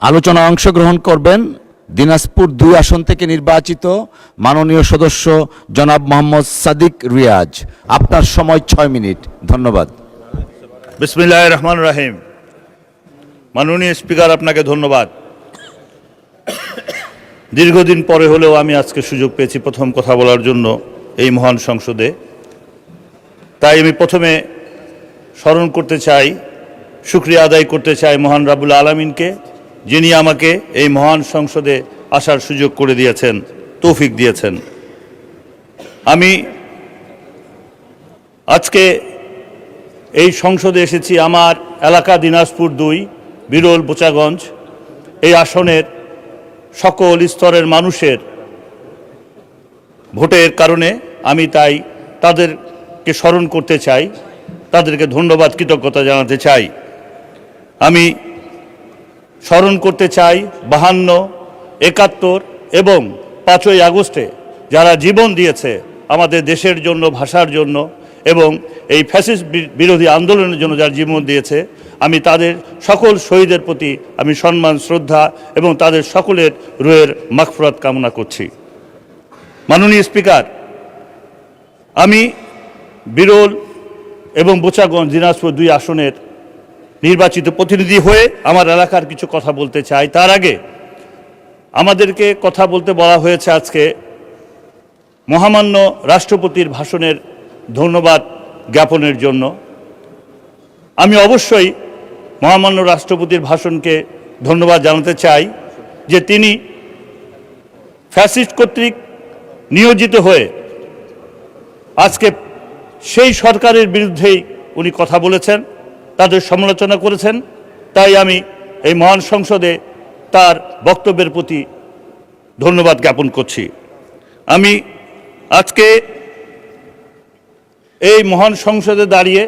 আলোচনায় অংশগ্রহণ করবেন দিনাজপুর ২ আসন থেকে নির্বাচিত মাননীয় সদস্য জনাব মোহাম্মদ সাদিক রিয়াজ। আপনার সময় ৬ মিনিট। ধন্যবাদ। বিসমিল্লাহির রহমানির রহিম। মাননীয় স্পিকার, আপনাকে ধন্যবাদ। দীর্ঘদিন পরে হলেও আমি আজকে সুযোগ পেয়েছি প্রথম কথা বলার জন্য এই মহান সংসদে। তাই আমি প্রথমে স্মরণ করতে চাই, শুকরিয়া আদায় করতে চাই মহান রাব্বুল আলামিনকে, যিনি আমাকে এই মহান সংসদে আসার সুযোগ করে দিয়েছেন, তৌফিক দিয়েছেন। আমি আজকে এই সংসদে এসেছি আমার এলাকা দিনাজপুর ২ বিরল বোচাগঞ্জ। এই আসনের সকল স্তরের মানুষের ভোটের কারণে আমি তাই তাদেরকে স্মরণ করতে চাই, তাদেরকে ধন্যবাদ কৃতজ্ঞতা জানাতে চাই। আমি স্মরণ করতে চাই ৫২, ৭১ এবং ৫ই আগস্টে যারা জীবন দিয়েছে আমাদের দেশের জন্য, ভাষার জন্য এবং এই ফ্যাসিস্ট বিরোধী আন্দোলনের জন্য যারা জীবন দিয়েছে, আমি তাদের সকল শহীদের প্রতি আমি সম্মান, শ্রদ্ধা এবং তাদের সকলের রুহের মাগফিরাত কামনা করছি। মাননীয় স্পিকার, আমি বিরল এবং বোচাগঞ্জ দিনাজপুর ২ আসনের নির্বাচিত প্রতিনিধি হয়ে আমার এলাকার কিছু কথা বলতে চাই। তার আগে আমাদেরকে কথা বলতে বলা হয়েছে আজকে মহামান্য রাষ্ট্রপতির ভাষণের ধন্যবাদ জ্ঞাপনের জন্য। আমি অবশ্যই মহামান্য রাষ্ট্রপতির ভাষণকে ধন্যবাদ জানাতে চাই যে তিনি ফ্যাসিস্ট কর্তৃক নিয়োজিত হয়ে আজকে সেই সরকারের বিরুদ্ধেই উনি কথা বলেছেন, তাদের সমালোচনা করেছেন। তাই আমি এই মহান সংসদে তার বক্তব্যের প্রতি ধন্যবাদ জ্ঞাপন করছি। আমি আজকে এই মহান সংসদে দাঁড়িয়ে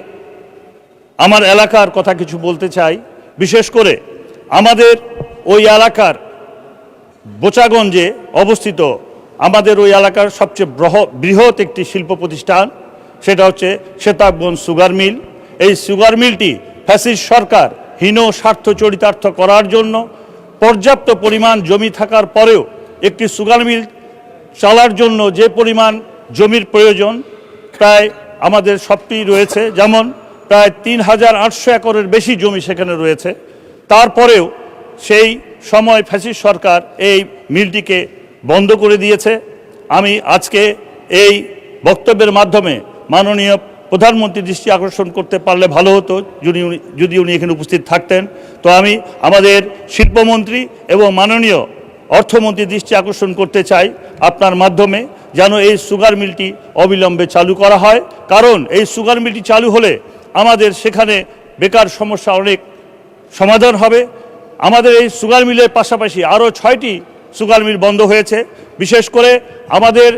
আমার এলাকার কথা কিছু বলতে চাই। বিশেষ করে আমাদের ওই এলাকার বোচাগঞ্জে অবস্থিত আমাদের ওই এলাকার সবচেয়ে বৃহৎ একটি শিল্প প্রতিষ্ঠান, সেটা হচ্ছে সেতাবগঞ্জ সুগার মিল। এই সুগার মিলটি ফ্যাসিস্ট সরকার হীন স্বার্থ চরিতার্থ করার জন্য পর্যাপ্ত পরিমাণ জমি থাকার পরেও একটি সুগার মিল চালার জন্য যে পরিমাণ জমির প্রয়োজন প্রায় আমাদের সবটি রয়েছে, যেমন প্রায় ৩,৮০০ একরের বেশি জমি সেখানে রয়েছে। তারপরেও সেই সময় ফ্যাসিস্ট সরকার এই মিলটিকে বন্ধ করে দিয়েছে। আমি আজকে এই বক্তব্যের মাধ্যমে মাননীয় প্রধানমন্ত্রীর দৃষ্টি আকর্ষণ করতে পারলে ভালো হতো, যদি উনি এখানে উপস্থিত থাকতেন। তো আমি আমাদের শিল্পমন্ত্রী এবং মাননীয় অর্থমন্ত্রীর দৃষ্টি আকর্ষণ করতে চাই আপনার মাধ্যমে, যেন এই সুগার মিলটি অবিলম্বে চালু করা হয়। কারণ এই সুগার মিলটি চালু হলে আমাদের সেখানে বেকার সমস্যা অনেক সমাধান হবে। আমাদের এই সুগার মিলের পাশাপাশি আরও ৬টি সুগার মিল বন্ধ হয়েছে। বিশেষ করে আমাদের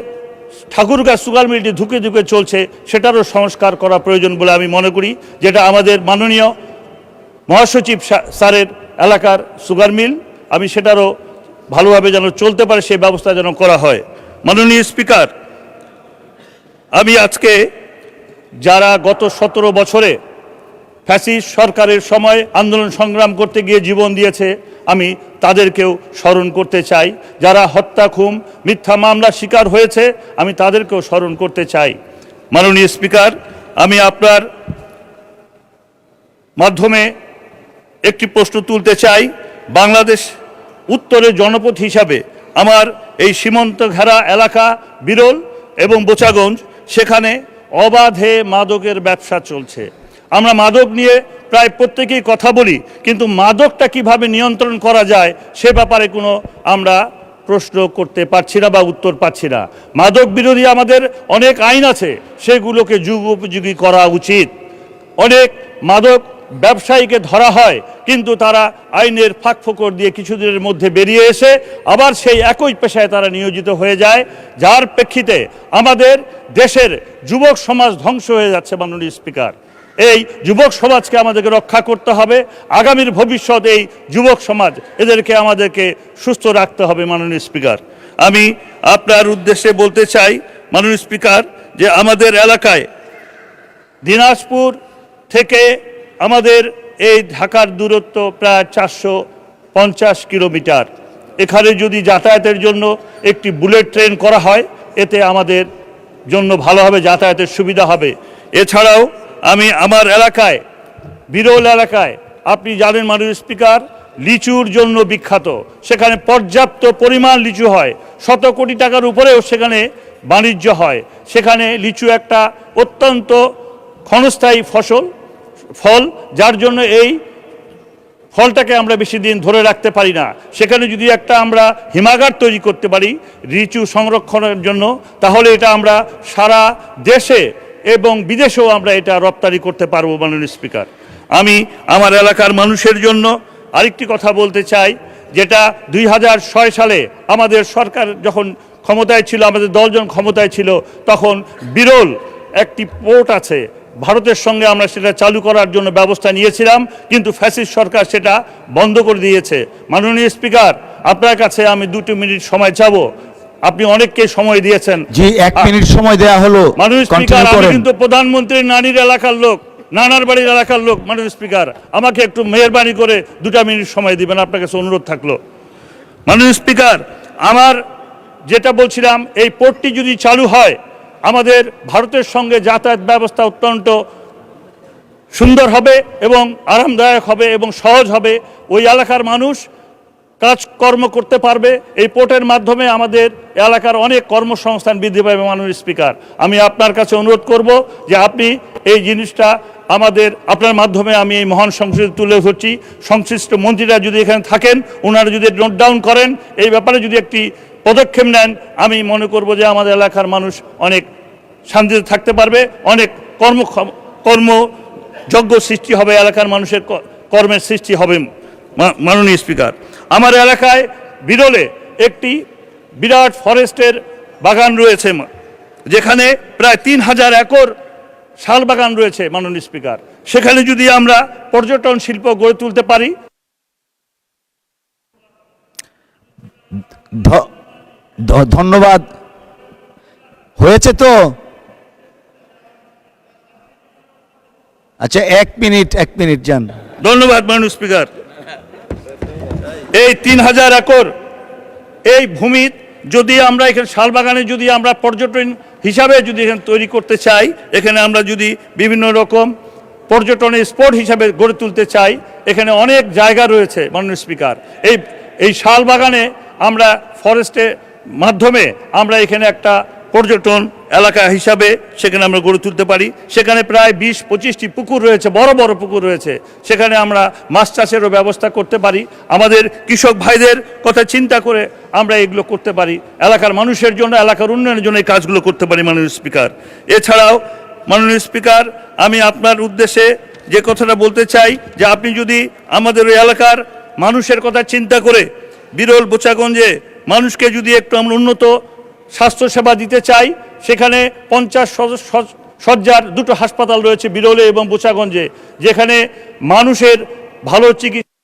ঠাকুরগাঁ সুগার মিলটি ধুকে ধুকে চলছে, সেটারও সংস্কার করা প্রয়োজন বলে আমি মনে করি, যেটা আমাদের মাননীয় মহাসচিব স্যারের এলাকার সুগার মিল। আমি সেটারও ভালোভাবে যেন চলতে পারে সেই ব্যবস্থা যেন করা হয়। মাননীয় স্পিকার, আমি আজকে যারা গত ১৭ বছরে ফ্যাসিস্ট সরকারের সময় আন্দোলন সংগ্রাম করতে গিয়ে জীবন দিয়েছে, আমি তাদেরকেও স্মরণ করতে চাই। যারা হত্যা, খুন, মিথ্যা মামলার শিকার হয়েছে, আমি তাদেরকেও স্মরণ করতে চাই। মাননীয় স্পিকার, আমি আপনার মাধ্যমে একটি প্রশ্ন তুলতে চাই। বাংলাদেশ উত্তরের জনপদ হিসাবে আমার এই সীমান্ত ঘেরা এলাকা বিরল এবং বোচাগঞ্জ, সেখানে অবাধে মাদকের ব্যবসা চলছে। আমরা মাদক নিয়ে প্রায় প্রত্যেকেই কথা বলি, কিন্তু মাদকটা কিভাবে নিয়ন্ত্রণ করা যায় সে ব্যাপারে কোনো আমরা প্রশ্ন করতে পারছি না বা উত্তর পাচ্ছি না। মাদক বিরোধী আমাদের অনেক আইন আছে, সেগুলোকে যুগোপযোগী করা উচিত। অনেক মাদক ব্যবসায়ীকে ধরা হয়, কিন্তু তারা আইনের ফাঁকফোকর দিয়ে কিছুদিনের মধ্যে বেরিয়ে এসে আবার সেই একই পেশায় তারা নিয়োজিত হয়ে যায়, যার প্রেক্ষিতে আমাদের দেশের যুবক সমাজ ধ্বংস হয়ে যাচ্ছে। মাননীয় স্পিকার, এই যুবক সমাজকে আমাদেরকে রক্ষা করতে হবে। আগামীর ভবিষ্যৎ এই যুবক সমাজ, এদেরকে আমাদেরকে সুস্থ রাখতে হবে। মাননীয় স্পিকার, আমি আপনার উদ্দেশ্যে বলতে চাই মাননীয় স্পিকার, যে আমাদের এলাকায় দিনাজপুর থেকে আমাদের এই ঢাকার দূরত্ব প্রায় কিলোমিটার। এখানে যদি যাতায়াতের জন্য একটি বুলেট ট্রেন করা হয়, এতে আমাদের জন্য ভালোভাবে যাতায়াতের সুবিধা হবে। এছাড়াও আমি আমার এলাকায়, বিরল এলাকায়, আপনি জানেন মাননীয় স্পিকার, লিচুর জন্য বিখ্যাত। সেখানে পর্যাপ্ত পরিমাণ লিচু হয়, 100 কোটি টাকার উপরেও সেখানে বাণিজ্য হয়। সেখানে লিচু একটা অত্যন্ত ক্ষণস্থায়ী ফল, যার জন্য এই ফলটাকে আমরা বেশি দিন ধরে রাখতে পারি না। সেখানে যদি একটা আমরা হিমাগার তৈরি করতে পারি লিচু সংরক্ষণের জন্য, তাহলে এটা আমরা সারা দেশে এবং বিদেশেও আমরা এটা রপ্তানি করতে পারবো। মাননীয় স্পিকার, আমি আমার এলাকার মানুষের জন্য আরেকটি কথা বলতে চাই, যেটা 2006 সালে আমাদের সরকার যখন ক্ষমতায় ছিল, আমাদের দলজন ক্ষমতায় ছিল, তখন বিরল একটি পোর্ট আছে, ভারতের সঙ্গে আমরা সেটা চালু করার জন্য ব্যবস্থা নিয়েছিলাম, কিন্তু ফ্যাসিস্ট সরকার সেটা বন্ধ করে দিয়েছে। মাননীয় স্পিকার, আপনার কাছে আমি 2 মিনিট সময় চাবো। আপনি অনেককে সময় দিয়েছেন। জি, 1 মিনিট সময় দেয়া হলো। মাননীয় স্পিকার, Continue আমি করেন। কিন্তু প্রধানমন্ত্রীর নানির এলাকার লোক, নানার বাড়ির এলাকার লোক। মাননীয় স্পিকার, আমাকে একটু মেহেরবানি করে 2 মিনিট সময় দিবেন, আপনার কাছে অনুরোধ থাকলো। মাননীয় স্পিকার, আমার যেটা বলছিলাম, এই পোর্টটি যদি চালু হয়, আমাদের ভারতের সঙ্গে যাতায়াত ব্যবস্থা অত্যন্ত সুন্দর হবে এবং আরামদায়ক হবে এবং সহজ হবে। ওই এলাকার মানুষ কাজকর্ম করতে পারবে। এই পোর্টের মাধ্যমে আমাদের এলাকার অনেক কর্মসংস্থান বৃদ্ধি পাবে। মাননীয় স্পিকার, আমি আপনার কাছে অনুরোধ করব যে আপনি এই জিনিসটা আপনার মাধ্যমে আমি এই মহান সংসদে তুলে ধরছি। সংশ্লিষ্ট মন্ত্রীরা যদি এখানে থাকেন, ওনারা যদি নোট ডাউন করেন, এই ব্যাপারে যদি একটি পদক্ষেপ নেন, আমি মনে করব যে আমাদের এলাকার মানুষ অনেক শান্তিতে থাকতে পারবে, অনেক কর্মযোগ্য সৃষ্টি হবে, এলাকার মানুষের কর্মের সৃষ্টি হবে। মাননীয় স্পিকার, আমার এলাকায় বিরলে একটি বিরাট ফরেস্টের বাগান রয়েছে, যেখানে প্রায় 3000 একর শাল বাগান রয়েছে। মাননীয় স্পিকার, সেখানে যদি আমরা পর্যটন শিল্প গড়ে তুলতে পারি। ধন্যবাদ। হয়েছে তো? আচ্ছা, 1 মিনিট যান। ধন্যবাদ মাননীয় স্পিকার। এই 3000 একর এই ভূমি যদি আমরা এখানে শালবাগানে যদি আমরা পর্যটন হিসাবে যদি এখানে তৈরি করতে চাই, এখানে আমরা যদি বিভিন্ন রকম পর্যটনের স্পট হিসাবে গড়ে তুলতে চাই, এখানে অনেক জায়গা রয়েছে। মাননীয় স্পিকার, এই শালবাগানে আমরা ফরেস্টের মাধ্যমে আমরা এখানে একটা পর্যটন এলাকা হিসাবে সেখানে আমরা গড়ে তুলতে পারি। সেখানে প্রায় 20-25টি পুকুর রয়েছে, বড় বড় পুকুর রয়েছে। সেখানে আমরা মাছ চাষেরও ব্যবস্থা করতে পারি। আমাদের কৃষক ভাইদের কথা চিন্তা করে আমরা এগুলো করতে পারি। এলাকার মানুষের জন্য, এলাকার উন্নয়নের জন্য এই কাজগুলো করতে পারি। মাননীয় স্পিকার, এছাড়াও মাননীয় স্পিকার, আমি আপনার উদ্দেশ্যে যে কথাটা বলতে চাই, যে আপনি যদি আমাদের ওই এলাকার মানুষের কথা চিন্তা করে বিরল বোচাগঞ্জে মানুষকে যদি একটু আমরা উন্নত স্বাস্থ্যসেবা দিতে চাই, সেখানে 50 শয্যার 2টো হাসপাতাল রয়েছে বিরলে এবং বোচাগঞ্জে, যেখানে মানুষের ভালো চিকিৎসা